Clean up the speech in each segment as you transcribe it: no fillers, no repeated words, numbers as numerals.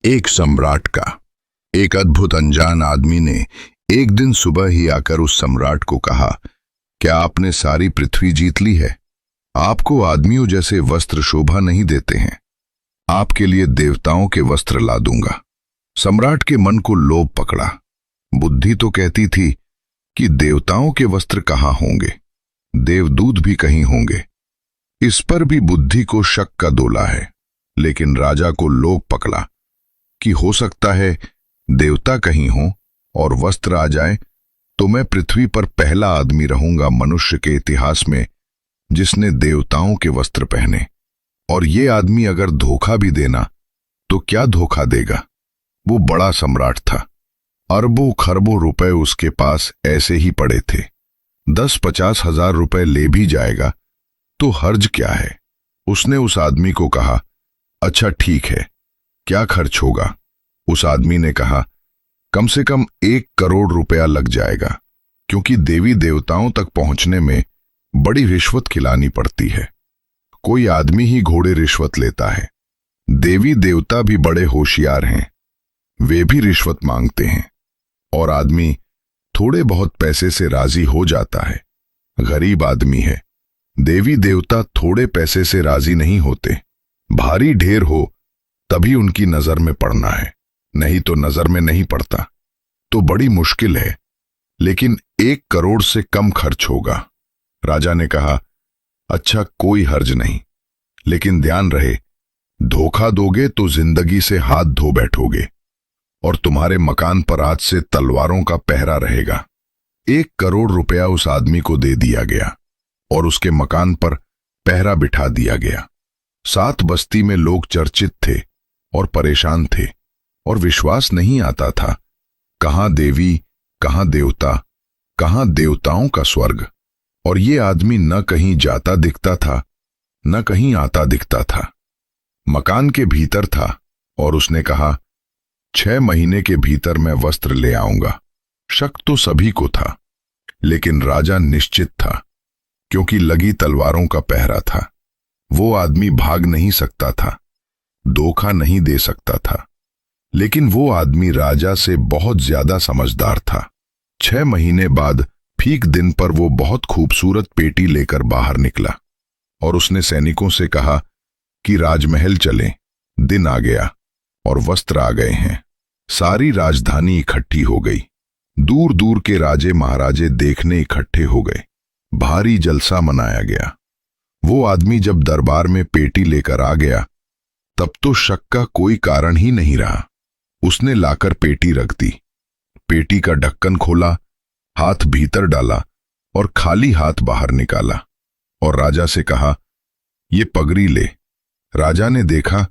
एक सम्राट का। एक अद्भुत अनजान आदमी ने एक दिन सुबह ही आकर उस सम्राट को कहा, क्या आपने सारी पृथ्वी जीत ली है? आपको आदमियों जैसे वस्त्र शोभा नहीं देते हैं। आपके लिए देवताओं के वस्त्र ला दूंगा। सम्राट के मन को लोभ पकड़ा। बुद्धि तो कहती थी कि देवताओं के वस्त्र कहाँ होंगे, देवदूत भी कहीं होंगे। इस पर भी बुद्धि को शक का दोला है। लेकिन राजा को लोभ पकड़ा कि हो सकता है देवता कहीं हो और वस्त्र आ जाए तो मैं पृथ्वी पर पहला आदमी रहूंगा मनुष्य के इतिहास में जिसने देवताओं के वस्त्र पहने। और ये आदमी अगर धोखा भी देना तो क्या धोखा देगा? वो बड़ा सम्राट था। अरबों खरबों रुपए उसके पास ऐसे ही पड़े थे। 10-50 हजार रुपए ले भी जाएगा तो हर्ज क्या है? उसने उस आदमी को कहा, अच्छा ठीक है, क्या खर्च होगा? उस आदमी ने कहा, कम से कम 1 करोड़ रुपया लग जाएगा, क्योंकि देवी देवताओं तक पहुंचने में बड़ी रिश्वत खिलानी पड़ती है। कोई आदमी ही घोड़े रिश्वत लेता है। देवी देवता भी बड़े होशियार हैं, वे भी रिश्वत मांगते हैं। और आदमी थोड़े बहुत पैसे से राजी हो जाता है। गरीब आदमी है। देवी देवता थोड़े पैसे से राजी नहीं होते। भारी ढेर हो तभी उनकी नजर में पड़ना है, नहीं तो नजर में नहीं पड़ता। तो बड़ी मुश्किल है, लेकिन 1 करोड़ से कम खर्च होगा। राजा ने कहा, अच्छा कोई हर्ज नहीं, लेकिन ध्यान रहे, धोखा दोगे तो जिंदगी से हाथ धो बैठोगे और तुम्हारे मकान पर आज से तलवारों का पहरा रहेगा। 1 करोड़ रुपया उस आदमी को दे दिया गया और उसके मकान पर पहरा बिठा दिया गया। 7 बस्ती में लोग चर्चित थे और परेशान थे और विश्वास नहीं आता था, कहां देवी, कहां देवता, कहां देवताओं का स्वर्ग। और ये आदमी न कहीं जाता दिखता था, न कहीं आता दिखता था। मकान के भीतर था और उसने कहा, 6 महीने के भीतर मैं वस्त्र ले आऊंगा। शक तो सभी को था, लेकिन राजा निश्चित था, क्योंकि लगी तलवारों का पहरा था। वो आदमी भाग नहीं सकता था, धोखा नहीं दे सकता था। लेकिन वो आदमी राजा से बहुत ज्यादा समझदार था। 6 महीने बाद ठीक दिन पर वो बहुत खूबसूरत पेटी लेकर बाहर निकला और उसने सैनिकों से कहा कि राजमहल चलें, दिन आ गया और वस्त्र आ गए हैं। सारी राजधानी इकट्ठी हो गई। दूर दूर के राजे महाराजे देखने इकट्ठे हो गए। भारी जलसा मनाया गया। वो आदमी जब दरबार में पेटी लेकर आ गया तब तो शक का कोई कारण ही नहीं रहा। उसने लाकर पेटी रख दी। पेटी का ढक्कन खोला, हाथ भीतर डाला और खाली हाथ बाहर निकाला और राजा से कहा, ये पगड़ी ले। राजा ने देखा,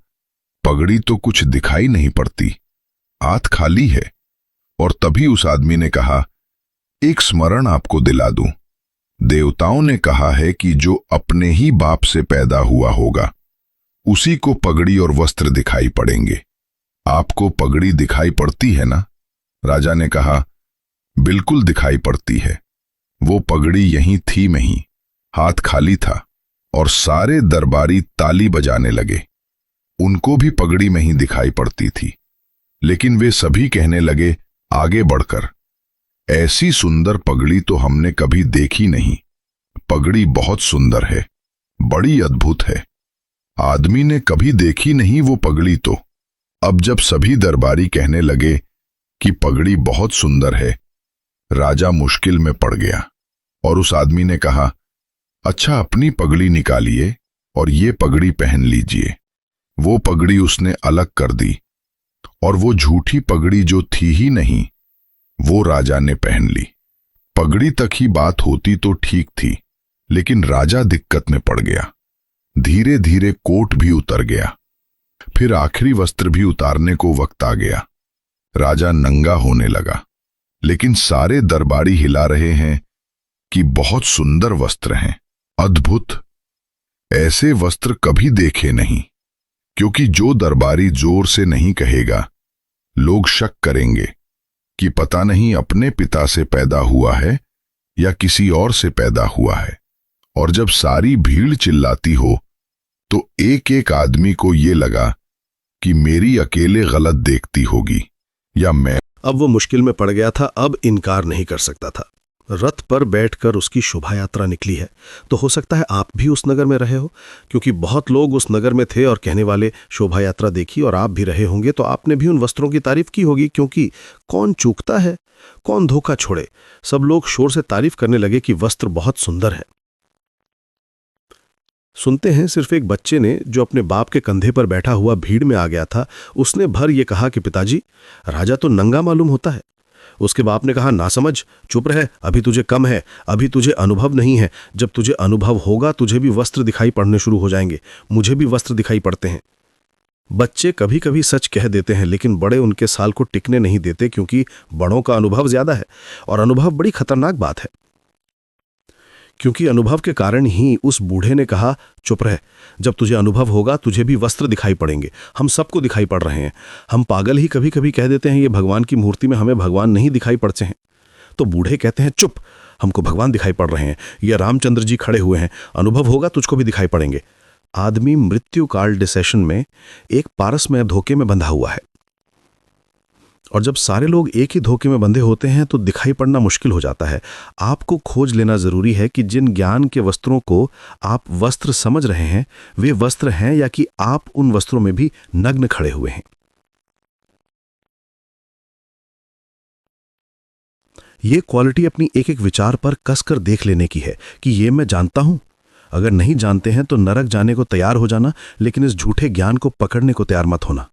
पगड़ी तो कुछ दिखाई नहीं पड़ती, हाथ खाली है। और तभी उस आदमी ने कहा, एक स्मरण आपको दिला दूं। देवताओं ने कहा है कि जो अपने ही बाप से पैदा हुआ होगा उसी को पगड़ी और वस्त्र दिखाई पड़ेंगे। आपको पगड़ी दिखाई पड़ती है ना? राजा ने कहा, बिल्कुल दिखाई पड़ती है। वो पगड़ी यहीं थी में ही, हाथ खाली था और सारे दरबारी ताली बजाने लगे। उनको भी पगड़ी में ही दिखाई पड़ती थी, लेकिन वे सभी कहने लगे आगे बढ़कर, ऐसी सुंदर पगड़ी तो हमने कभी देखी नहीं। पगड़ी बहुत सुंदर है, बड़ी अद्भुत है। आदमी ने कभी देखी नहीं वो पगड़ी तो। अब जब सभी दरबारी कहने लगे कि पगड़ी बहुत सुंदर है, राजा मुश्किल में पड़ गया और उस आदमी ने कहा, अच्छा अपनी पगड़ी निकालिए और ये पगड़ी पहन लीजिए। वो पगड़ी उसने अलग कर दी और वो झूठी पगड़ी जो थी ही नहीं वो राजा ने पहन ली। पगड़ी तक ही बात होती तो ठीक थी, लेकिन राजा दिक्कत में पड़ गया। धीरे धीरे कोट भी उतर गया, फिर आखिरी वस्त्र भी उतारने को वक्त आ गया। राजा नंगा होने लगा, लेकिन सारे दरबारी हिला रहे हैं कि बहुत सुंदर वस्त्र हैं, अद्भुत, ऐसे वस्त्र कभी देखे नहीं। क्योंकि जो दरबारी जोर से नहीं कहेगा, लोग शक करेंगे कि पता नहीं अपने पिता से पैदा हुआ है या किसी और से पैदा हुआ है। और जब सारी भीड़ चिल्लाती हो तो एक एक आदमी को ये लगा कि मेरी अकेले गलत देखती होगी या मैं। अब वो मुश्किल में पड़ गया था, अब इनकार नहीं कर सकता था। रथ पर बैठकर उसकी शोभा यात्रा निकली है, तो हो सकता है आप भी उस नगर में रहे हो, क्योंकि बहुत लोग उस नगर में थे और कहने वाले शोभा यात्रा देखी, और आप भी रहे होंगे तो आपने भी उन वस्त्रों की तारीफ की होगी, क्योंकि कौन चूकता है, कौन धोखा छोड़े। सब लोग शोर से तारीफ करने लगे कि वस्त्र बहुत सुंदर है। सुनते हैं सिर्फ एक बच्चे ने, जो अपने बाप के कंधे पर बैठा हुआ भीड़ में आ गया था, उसने भर ये कहा कि पिताजी, राजा तो नंगा मालूम होता है। उसके बाप ने कहा, ना समझ, चुप रह, अभी तुझे कम है, अभी तुझे अनुभव नहीं है। जब तुझे अनुभव होगा तुझे भी वस्त्र दिखाई पड़ने शुरू हो जाएंगे, मुझे भी वस्त्र दिखाई पड़ते हैं। बच्चे कभी कभी सच कह देते हैं, लेकिन बड़े उनके साल को टिकने नहीं देते, क्योंकि बड़ों का अनुभव ज्यादा है, और अनुभव बड़ी खतरनाक बात है। क्योंकि अनुभव के कारण ही उस बूढ़े ने कहा, चुप रह, जब तुझे अनुभव होगा तुझे भी वस्त्र दिखाई पड़ेंगे, हम सबको दिखाई पड़ रहे हैं। हम पागल ही कभी कभी कह देते हैं ये भगवान की मूर्ति में हमें भगवान नहीं दिखाई पड़ते हैं, तो बूढ़े कहते हैं, चुप, हमको भगवान दिखाई पड़ रहे हैं, ये रामचंद्र जी खड़े हुए हैं, अनुभव होगा तुझको भी दिखाई पड़ेंगे। आदमी मृत्यु काल डिसेशन में एक पारस में धोखे में बंधा हुआ है, और जब सारे लोग एक ही धोखे में बंधे होते हैं तो दिखाई पड़ना मुश्किल हो जाता है। आपको खोज लेना जरूरी है कि जिन ज्ञान के वस्त्रों को आप वस्त्र समझ रहे हैं वे वस्त्र हैं, या कि आप उन वस्त्रों में भी नग्न खड़े हुए हैं। ये क्वालिटी अपनी एक एक विचार पर कसकर देख लेने की है कि ये मैं जानता हूं। अगर नहीं जानते हैं तो नरक जाने को तैयार हो जाना, लेकिन इस झूठे ज्ञान को पकड़ने को तैयार मत होना।